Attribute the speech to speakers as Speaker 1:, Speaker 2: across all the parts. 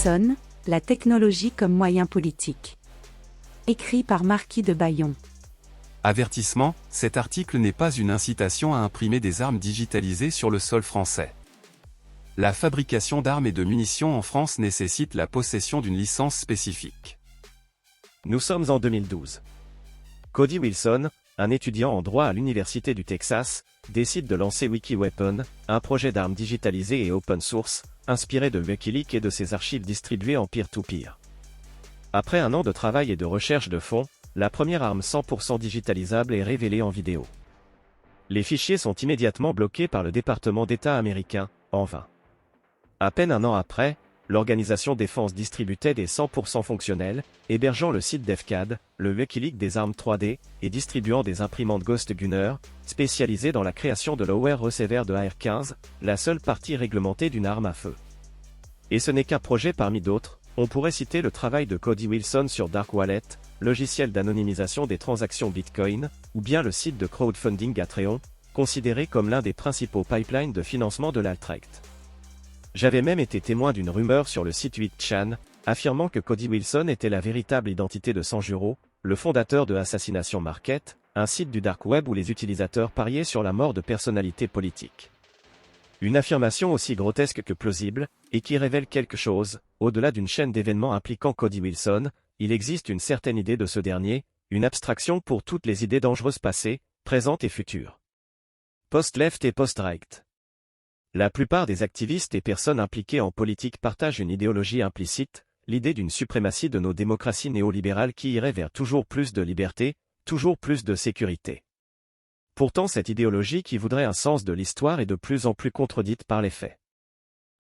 Speaker 1: Wilson, la technologie comme moyen politique. Écrit par Marquis de Bayon.
Speaker 2: Avertissement, cet article n'est pas une incitation à imprimer des armes digitalisées sur le sol français. La fabrication d'armes et de munitions en France nécessite la possession d'une licence spécifique.
Speaker 3: Nous sommes en 2012. Cody Wilson, un étudiant en droit à l'Université du Texas, décide de lancer WikiWeapon, un projet d'armes digitalisées et open source, inspiré de Wikileaks et de ses archives distribuées en peer-to-peer. Après un an de travail et de recherche de fonds, la première arme 100% digitalisable est révélée en vidéo. Les fichiers sont immédiatement bloqués par le département d'État américain, en vain. À peine un an après, l'organisation Défense Distributed est 100% fonctionnelle, hébergeant le site DefCAD, le Wikileaks des armes 3D, et distribuant des imprimantes Ghost Gunner, spécialisées dans la création de l'Aware Receiver de AR-15, la seule partie réglementée d'une arme à feu. Et ce n'est qu'un projet parmi d'autres, on pourrait citer le travail de Cody Wilson sur Dark Wallet, logiciel d'anonymisation des transactions Bitcoin, ou bien le site de crowdfunding Atreon, considéré comme l'un des principaux pipelines de financement de l'alt-right. J'avais même été témoin d'une rumeur sur le site 8chan, affirmant que Cody Wilson était la véritable identité de Sanjuro, le fondateur de Assassination Market, un site du dark web où les utilisateurs pariaient sur la mort de personnalités politiques. Une affirmation aussi grotesque que plausible, et qui révèle quelque chose, au-delà d'une chaîne d'événements impliquant Cody Wilson, il existe une certaine idée de ce dernier, une abstraction pour toutes les idées dangereuses passées, présentes et futures. Post-left et post-right. La plupart des activistes et personnes impliquées en politique partagent une idéologie implicite, l'idée d'une suprématie de nos démocraties néolibérales qui irait vers toujours plus de liberté, toujours plus de sécurité. Pourtant cette idéologie qui voudrait un sens de l'histoire est de plus en plus contredite par les faits.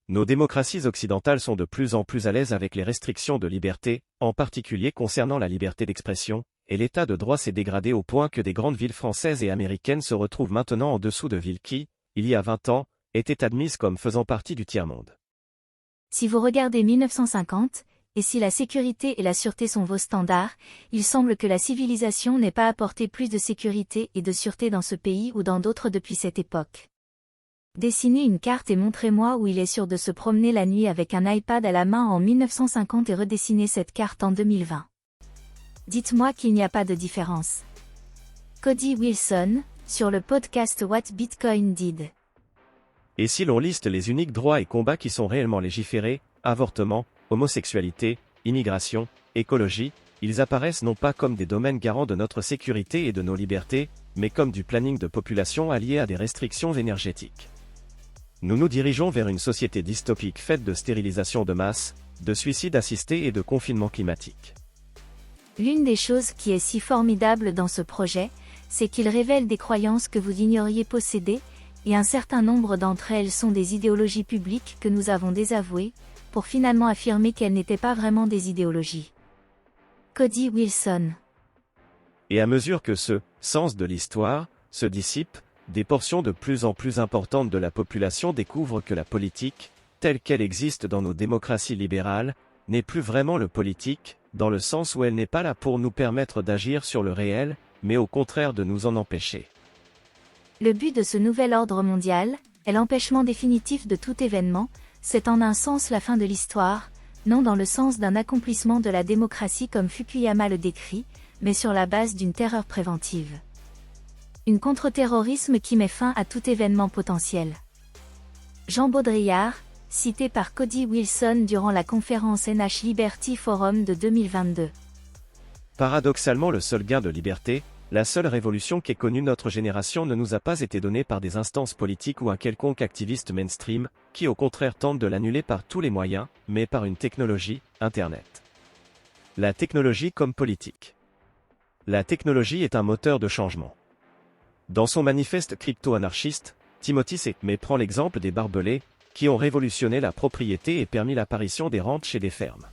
Speaker 3: Nos démocraties occidentales sont de plus en plus à l'aise avec les restrictions de liberté, en particulier concernant la liberté d'expression, et l'état de droit s'est dégradé au point que des grandes villes françaises et américaines se retrouvent maintenant en dessous de villes qui, il y a 20 ans, étaient admises comme faisant partie du tiers-monde.
Speaker 4: Si vous regardez 1950, et si la sécurité et la sûreté sont vos standards, il semble que la civilisation n'ait pas apporté plus de sécurité et de sûreté dans ce pays ou dans d'autres depuis cette époque. Dessinez une carte et montrez-moi où il est sûr de se promener la nuit avec un iPad à la main en 1950 et redessinez cette carte en 2020. Dites-moi qu'il n'y a pas de différence. Cody Wilson, sur le podcast What Bitcoin Did.
Speaker 3: Et si l'on liste les uniques droits et combats qui sont réellement légiférés, avortement, homosexualité, immigration, écologie, ils apparaissent non pas comme des domaines garants de notre sécurité et de nos libertés, mais comme du planning de population allié à des restrictions énergétiques. Nous nous dirigeons vers une société dystopique faite de stérilisation de masse, de suicides assistés et de confinement climatique.
Speaker 4: L'une des choses qui est si formidable dans ce projet, c'est qu'il révèle des croyances que vous ignoriez posséder, et un certain nombre d'entre elles sont des idéologies publiques que nous avons désavouées, pour finalement affirmer qu'elles n'étaient pas vraiment des idéologies. Cody Wilson.
Speaker 3: Et à mesure que ce sens de l'histoire se dissipe, des portions de plus en plus importantes de la population découvrent que la politique, telle qu'elle existe dans nos démocraties libérales, n'est plus vraiment le politique, dans le sens où elle n'est pas là pour nous permettre d'agir sur le réel, mais au contraire de nous en empêcher.
Speaker 4: Le but de ce nouvel ordre mondial est l'empêchement définitif de tout événement, c'est en un sens la fin de l'histoire, non dans le sens d'un accomplissement de la démocratie comme Fukuyama le décrit, mais sur la base d'une terreur préventive. Une contre-terrorisme qui met fin à tout événement potentiel. Jean Baudrillard, cité par Cody Wilson durant la conférence NH Liberty Forum de 2022.
Speaker 3: Paradoxalement, le seul gain de liberté, la seule révolution qu'ait connue notre génération ne nous a pas été donnée par des instances politiques ou un quelconque activiste mainstream, qui au contraire tente de l'annuler par tous les moyens, mais par une technologie, Internet. La technologie comme politique. La technologie est un moteur de changement. Dans son manifeste crypto-anarchiste, Timothy Sechmet prend l'exemple des barbelés, qui ont révolutionné la propriété et permis l'apparition des ranchs et des fermes.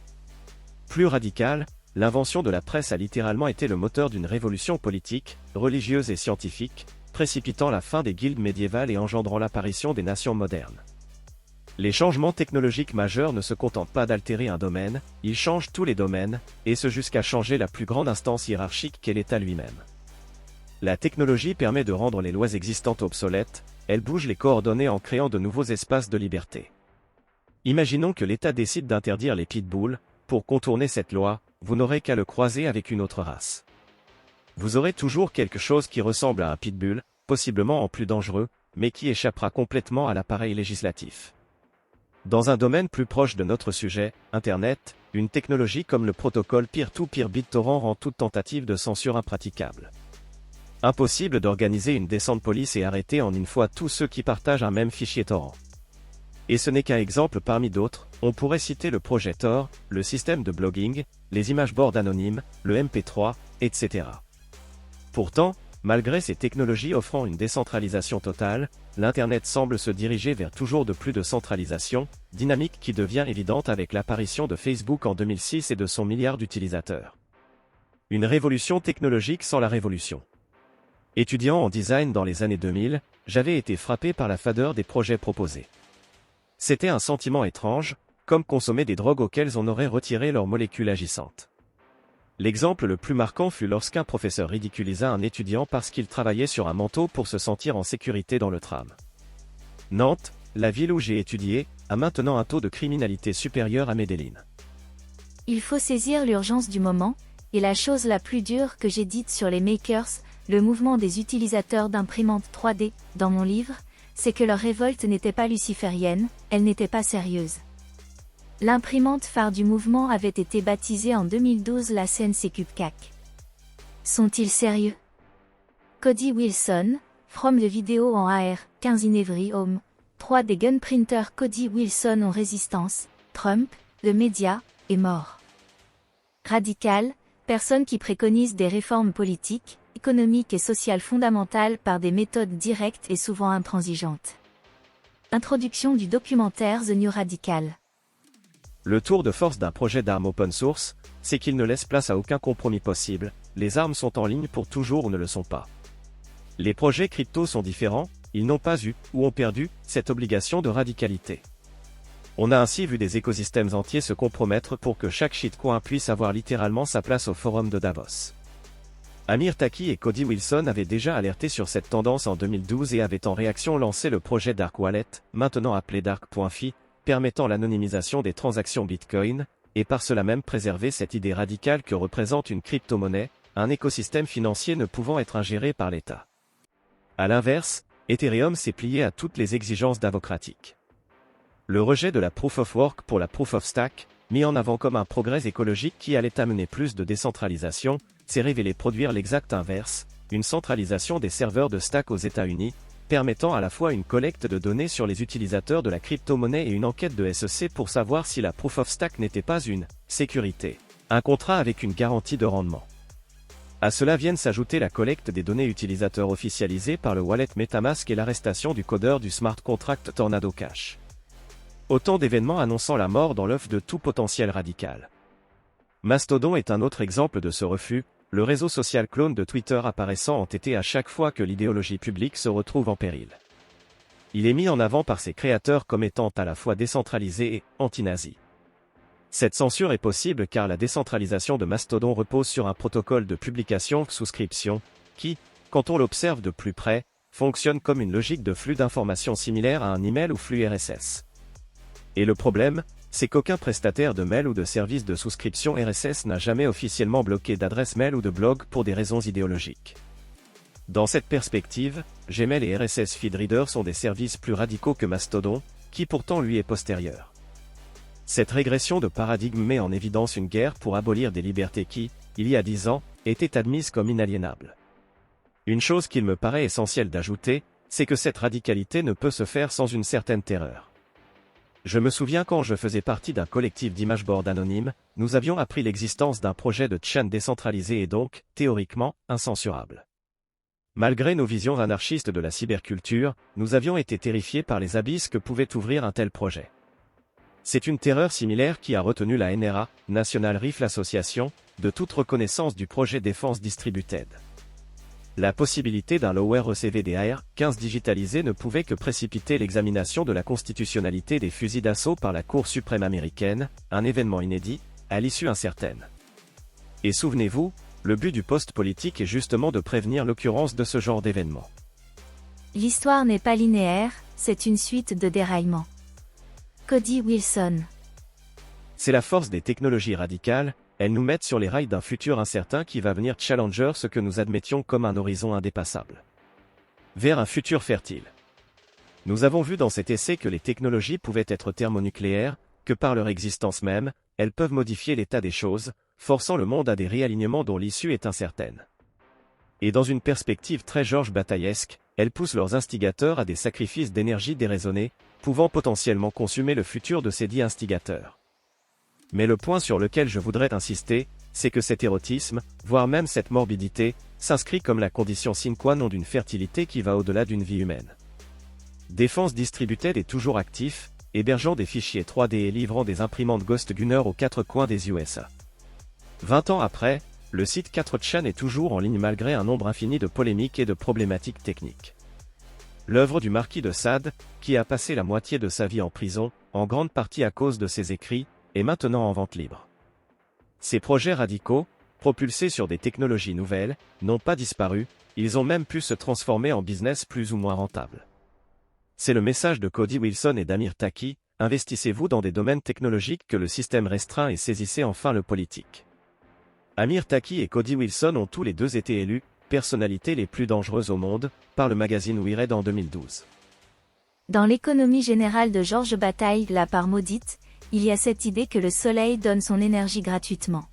Speaker 3: Plus radical, l'invention de la presse a littéralement été le moteur d'une révolution politique, religieuse et scientifique, précipitant la fin des guildes médiévales et engendrant l'apparition des nations modernes. Les changements technologiques majeurs ne se contentent pas d'altérer un domaine, ils changent tous les domaines, et ce jusqu'à changer la plus grande instance hiérarchique qu'est l'État lui-même. La technologie permet de rendre les lois existantes obsolètes, elle bouge les coordonnées en créant de nouveaux espaces de liberté. Imaginons que l'État décide d'interdire les pitbulls. Pour contourner cette loi, vous n'aurez qu'à le croiser avec une autre race. Vous aurez toujours quelque chose qui ressemble à un pitbull, possiblement en plus dangereux, mais qui échappera complètement à l'appareil législatif. Dans un domaine plus proche de notre sujet, Internet, une technologie comme le protocole peer-to-peer BitTorrent rend toute tentative de censure impraticable. Impossible d'organiser une descente police et arrêter en une fois tous ceux qui partagent un même fichier torrent. Et ce n'est qu'un exemple parmi d'autres, on pourrait citer le projet Tor, le système de blogging, les images boards anonymes, le MP3, etc. Pourtant, malgré ces technologies offrant une décentralisation totale, l'Internet semble se diriger vers toujours de plus de centralisation, dynamique qui devient évidente avec l'apparition de Facebook en 2006 et de son milliard d'utilisateurs. Une révolution technologique sans la révolution. Étudiant en design dans les années 2000, j'avais été frappé par la fadeur des projets proposés. C'était un sentiment étrange, comme consommer des drogues auxquelles on aurait retiré leurs molécules agissantes. L'exemple le plus marquant fut lorsqu'un professeur ridiculisa un étudiant parce qu'il travaillait sur un manteau pour se sentir en sécurité dans le tram. Nantes, la ville où j'ai étudié, a maintenant un taux de criminalité supérieur à Medellín.
Speaker 4: Il faut saisir l'urgence du moment, et la chose la plus dure que j'ai dite sur les makers, le mouvement des utilisateurs d'imprimantes 3D, dans mon livre, c'est que leur révolte n'était pas luciférienne, elle n'était pas sérieuse. L'imprimante phare du mouvement avait été baptisée en 2012 la CNC CubeCAC. Sont-ils sérieux? Cody Wilson, from the vidéo en AR, 15 in every home, 3 des gun printers Cody Wilson ont résistance, Trump, le média, est mort. Radical, personne qui préconise des réformes politiques, économiques et sociales fondamentales par des méthodes directes et souvent intransigeantes. Introduction du documentaire The New Radical.
Speaker 3: Le tour de force d'un projet d'armes open source, c'est qu'il ne laisse place à aucun compromis possible, les armes sont en ligne pour toujours ou ne le sont pas. Les projets crypto sont différents, ils n'ont pas eu, ou ont perdu, cette obligation de radicalité. On a ainsi vu des écosystèmes entiers se compromettre pour que chaque shitcoin puisse avoir littéralement sa place au forum de Davos. Amir Taqi et Cody Wilson avaient déjà alerté sur cette tendance en 2012 et avaient en réaction lancé le projet Dark Wallet, maintenant appelé Dark.fi, permettant l'anonymisation des transactions Bitcoin, et par cela même préserver cette idée radicale que représente une crypto-monnaie, un écosystème financier ne pouvant être ingéré par l'État. À l'inverse, Ethereum s'est plié à toutes les exigences d'avocratique. Le rejet de la Proof of Work pour la Proof of Stake, mis en avant comme un progrès écologique qui allait amener plus de décentralisation, s'est révélé produire l'exact inverse, une centralisation des serveurs de stack aux États-Unis, permettant à la fois une collecte de données sur les utilisateurs de la crypto-monnaie et une enquête de SEC pour savoir si la Proof of Stake n'était pas une sécurité, un contrat avec une garantie de rendement. À cela viennent s'ajouter la collecte des données utilisateurs officialisées par le wallet MetaMask et l'arrestation du codeur du smart contract Tornado Cash. Autant d'événements annonçant la mort dans l'œuf de tout potentiel radical. Mastodon est un autre exemple de ce refus, le réseau social clone de Twitter apparaissant entêté à chaque fois que l'idéologie publique se retrouve en péril. Il est mis en avant par ses créateurs comme étant à la fois décentralisé et anti-nazi. Cette censure est possible car la décentralisation de Mastodon repose sur un protocole de publication-souscription, qui, quand on l'observe de plus près, fonctionne comme une logique de flux d'informations similaire à un email ou flux RSS. Et le problème, c'est qu'aucun prestataire de mail ou de service de souscription RSS n'a jamais officiellement bloqué d'adresse mail ou de blog pour des raisons idéologiques. Dans cette perspective, Gmail et RSS Feedreader sont des services plus radicaux que Mastodon, qui pourtant lui est postérieur. Cette régression de paradigme met en évidence une guerre pour abolir des libertés qui, il y a 10 ans, étaient admises comme inaliénables. Une chose qu'il me paraît essentiel d'ajouter, c'est que cette radicalité ne peut se faire sans une certaine terreur. Je me souviens quand je faisais partie d'un collectif d'image board anonymes, nous avions appris l'existence d'un projet de chaîne décentralisé et donc, théoriquement, incensurable. Malgré nos visions anarchistes de la cyberculture, nous avions été terrifiés par les abysses que pouvait ouvrir un tel projet. C'est une terreur similaire qui a retenu la NRA, National Rifle Association, de toute reconnaissance du projet Défense Distributed. La possibilité d'un lower ECVDAR 15 digitalisé ne pouvait que précipiter l'examination de la constitutionnalité des fusils d'assaut par la Cour suprême américaine, un événement inédit, à l'issue incertaine. Et souvenez-vous, le but du poste politique est justement de prévenir l'occurrence de ce genre d'événement.
Speaker 4: L'histoire n'est pas linéaire, c'est une suite de déraillements. Cody Wilson.
Speaker 3: C'est la force des technologies radicales, elles nous mettent sur les rails d'un futur incertain qui va venir challenger ce que nous admettions comme un horizon indépassable. Vers un futur fertile. Nous avons vu dans cet essai que les technologies pouvaient être thermonucléaires, que par leur existence même, elles peuvent modifier l'état des choses, forçant le monde à des réalignements dont l'issue est incertaine. Et dans une perspective très Georges Bataillesque, elles poussent leurs instigateurs à des sacrifices d'énergie déraisonnés, pouvant potentiellement consumer le futur de ces dits instigateurs. Mais le point sur lequel je voudrais insister, c'est que cet érotisme, voire même cette morbidité, s'inscrit comme la condition sine qua non d'une fertilité qui va au-delà d'une vie humaine. Défense Distributed est toujours actif, hébergeant des fichiers 3D et livrant des imprimantes Ghost Gunner aux quatre coins des USA. 20 ans après, le site 4chan est toujours en ligne malgré un nombre infini de polémiques et de problématiques techniques. L'œuvre du marquis de Sade, qui a passé la moitié de sa vie en prison, en grande partie à cause de ses écrits, est maintenant en vente libre. Ces projets radicaux, propulsés sur des technologies nouvelles, n'ont pas disparu, ils ont même pu se transformer en business plus ou moins rentable. C'est le message de Cody Wilson et d'Amir Taqi, investissez-vous dans des domaines technologiques que le système restreint et saisissez enfin le politique. Amir Taqi et Cody Wilson ont tous les deux été élus personnalités les plus dangereuses au monde par le magazine Wired en 2012.
Speaker 4: Dans l'économie générale de Georges Bataille, la part maudite, il y a cette idée que le soleil donne son énergie gratuitement.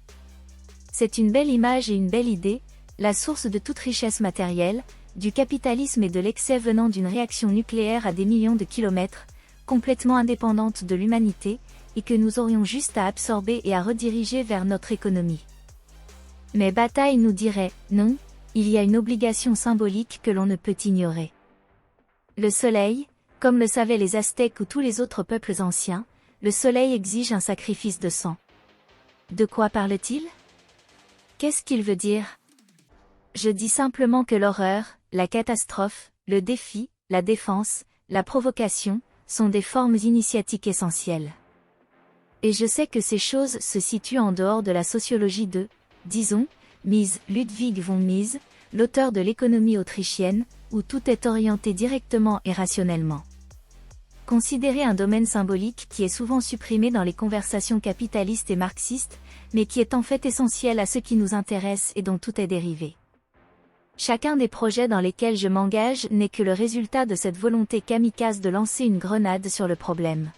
Speaker 4: C'est une belle image et une belle idée, la source de toute richesse matérielle, du capitalisme et de l'excès venant d'une réaction nucléaire à des millions de kilomètres, complètement indépendante de l'humanité, et que nous aurions juste à absorber et à rediriger vers notre économie. Mais Bataille nous dirait, non, il y a une obligation symbolique que l'on ne peut ignorer. Le soleil, comme le savaient les Aztèques ou tous les autres peuples anciens, le soleil exige un sacrifice de sang. De quoi parle-t-il? Qu'est-ce qu'il veut dire? Je dis simplement que l'horreur, la catastrophe, le défi, la défense, la provocation, sont des formes initiatiques essentielles. Et je sais que ces choses se situent en dehors de la sociologie de, disons, Mies Ludwig von Mises, l'auteur de l'économie autrichienne, où tout est orienté directement et rationnellement. Considérez un domaine symbolique qui est souvent supprimé dans les conversations capitalistes et marxistes, mais qui est en fait essentiel à ce qui nous intéresse et dont tout est dérivé. Chacun des projets dans lesquels je m'engage n'est que le résultat de cette volonté kamikaze de lancer une grenade sur le problème.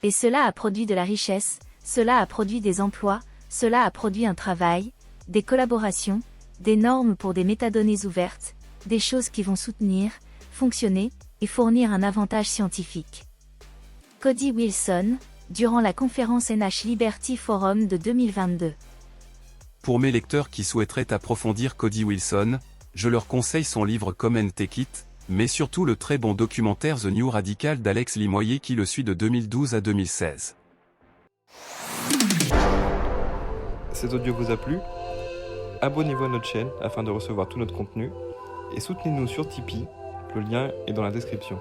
Speaker 4: Et cela a produit de la richesse, cela a produit des emplois, cela a produit un travail, des collaborations, des normes pour des métadonnées ouvertes, des choses qui vont soutenir, fonctionner, et fournir un avantage scientifique. Cody Wilson, durant la conférence NH Liberty Forum de 2022.
Speaker 2: Pour mes lecteurs qui souhaiteraient approfondir Cody Wilson, je leur conseille son livre Come and Take It, mais surtout le très bon documentaire The New Radical d'Alex Limoyer qui le suit de 2012 à 2016.
Speaker 5: Cet audio vous a plu? Abonnez-vous à notre chaîne afin de recevoir tout notre contenu et soutenez-nous sur Tipeee, le lien est dans la description.